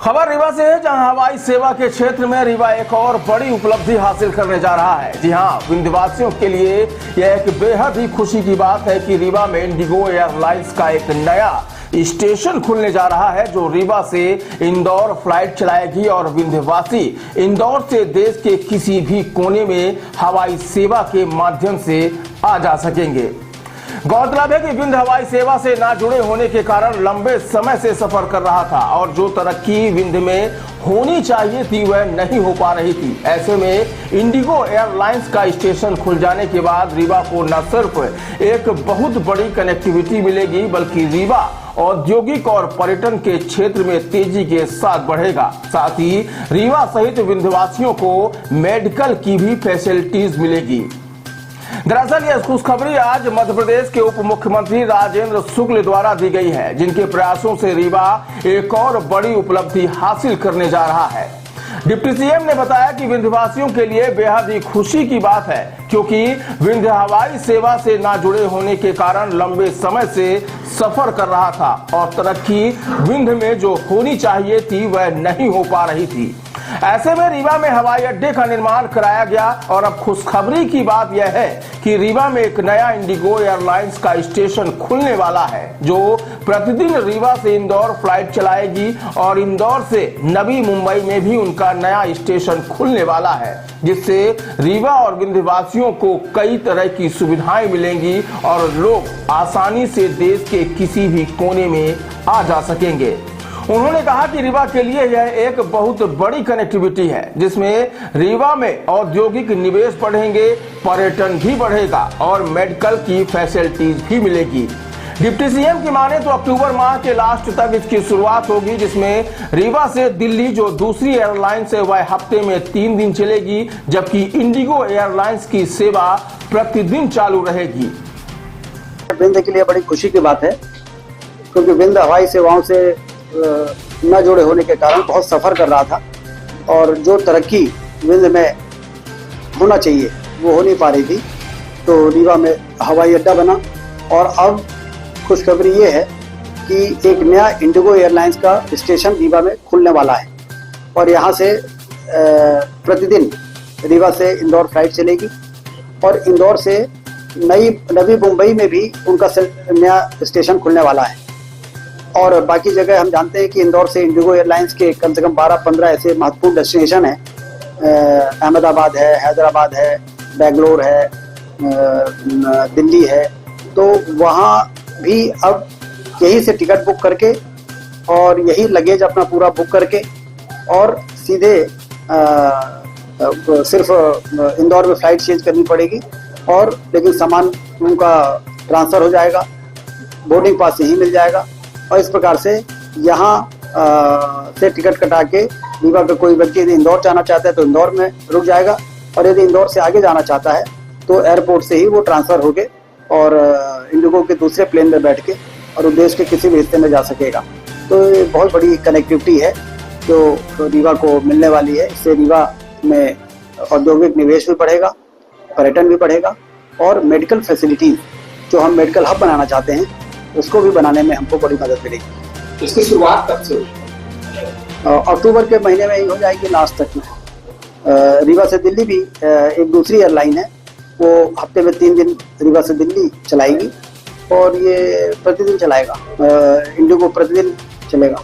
खबर रीवा से है, जहां हवाई सेवा के क्षेत्र में रीवा एक और बड़ी उपलब्धि हासिल करने जा रहा है। जी हां, विंध्यवासियों के लिए यह एक बेहद ही खुशी की बात है कि रीवा में इंडिगो एयरलाइंस का एक नया स्टेशन खुलने जा रहा है, जो रीवा से इंदौर फ्लाइट चलाएगी और विंध्यवासी इंदौर से देश के किसी भी कोने में हवाई सेवा के माध्यम से आ जा सकेंगे। गौरतलब है कि विंध्य हवाई सेवा से ना जुड़े होने के कारण लंबे समय से सफर कर रहा था और जो तरक्की विंध्य में होनी चाहिए थी वह नहीं हो पा रही थी। ऐसे में इंडिगो एयरलाइंस का स्टेशन खुल जाने के बाद रीवा को न सिर्फ एक बहुत बड़ी कनेक्टिविटी मिलेगी, बल्कि रीवा औद्योगिक और पर्यटन के क्षेत्र में तेजी के साथ बढ़ेगा। साथ ही रीवा सहित विंध्यवासियों को मेडिकल की भी फैसिलिटीज मिलेगी। दरअसल यह खुशखबरी आज मध्य प्रदेश के उप मुख्यमंत्री राजेंद्र शुक्ल द्वारा दी गई है, जिनके प्रयासों से रीवा एक और बड़ी उपलब्धि हासिल करने जा रहा है। डिप्टी सीएम ने बताया कि विंध्यवासियों के लिए बेहद ही खुशी की बात है, क्योंकि विंध्य हवाई सेवा से ना जुड़े होने के कारण लंबे समय से सफर कर रहा था और तरक्की विंध्य में जो होनी चाहिए थी वह नहीं हो पा रही थी। ऐसे में रीवा में हवाई अड्डे का निर्माण कराया गया और अब खुशखबरी की बात यह है कि रीवा में एक नया इंडिगो एयरलाइंस का स्टेशन खुलने वाला है, जो प्रतिदिन रीवा से इंदौर फ्लाइट चलाएगी और इंदौर से नवी मुंबई में भी उनका नया स्टेशन खुलने वाला है, जिससे रीवा और विंध्यवासियों को कई तरह की सुविधाएं मिलेंगी और लोग आसानी से देश के किसी भी कोने में आ जा सकेंगे। उन्होंने कहा कि रीवा के लिए यह एक बहुत बड़ी कनेक्टिविटी है, जिसमें रीवा में औद्योगिक निवेश बढ़ेंगे, पर्यटन भी बढ़ेगा और मेडिकल की फैसिलिटीज भी मिलेगी। डिप्टी सीएम की माने तो अक्टूबर माह के लास्ट तक इसकी शुरुआत होगी, जिसमें रीवा से दिल्ली जो दूसरी एयरलाइंस है वह हफ्ते में 3 दिन चलेगी, जबकि इंडिगो एयरलाइंस की सेवा प्रतिदिन चालू रहेगी। विंध्य के लिए बड़ी खुशी की बात है, क्योंकि विंध्य हवाई सेवाओं से न जुड़े होने के कारण बहुत सफर कर रहा था और जो तरक्की विंध्य में होना चाहिए वो हो नहीं पा रही थी। तो रीवा में हवाई अड्डा बना और अब खुशखबरी ये है कि एक नया इंडिगो एयरलाइंस का स्टेशन रीवा में खुलने वाला है और यहाँ से प्रतिदिन रीवा से इंदौर फ्लाइट चलेगी और इंदौर से नवी मुंबई में भी उनका नया स्टेशन खुलने वाला है। और बाकी जगह हम जानते हैं कि इंदौर से इंडिगो एयरलाइंस के कम से कम 12-15 ऐसे महत्वपूर्ण डेस्टिनेशन हैं। अहमदाबाद है, हैदराबाद है, बेंगलोर है, दिल्ली है। तो वहाँ भी अब यहीं से टिकट बुक करके और यही लगेज अपना पूरा बुक करके और सीधे सिर्फ इंदौर में फ्लाइट चेंज करनी पड़ेगी और लेकिन सामान उनका ट्रांसफ़र हो जाएगा, बोर्डिंग पास यहीं मिल जाएगा और इस प्रकार से यहाँ से टिकट कटा के रीवा का कोई व्यक्ति यदि इंदौर जाना चाहता है तो इंदौर में रुक जाएगा और यदि इंदौर से आगे जाना चाहता है तो एयरपोर्ट से ही वो ट्रांसफ़र हो गए और इंडिगो के दूसरे प्लेन में बैठ के और देश के किसी भी हिस्से में जा सकेगा। तो ये बहुत बड़ी कनेक्टिविटी है जो रीवा को मिलने वाली है। इससे रीवा में औद्योगिक निवेश भी बढ़ेगा, पर्यटन भी बढ़ेगा और मेडिकल फैसिलिटीज जो हम मेडिकल हब बनाना चाहते हैं उसको भी बनाने में हमको बड़ी मदद मिलेगी। इसकी शुरुआत कब से हुई? अक्टूबर के महीने में ही हो जाएगी लास्ट तक में। रीवा से दिल्ली भी एक दूसरी एयरलाइन है, वो हफ्ते में 3 दिन रीवा से दिल्ली चलाएगी और ये प्रतिदिन चलाएगा। इंडिगो प्रतिदिन चलेगा।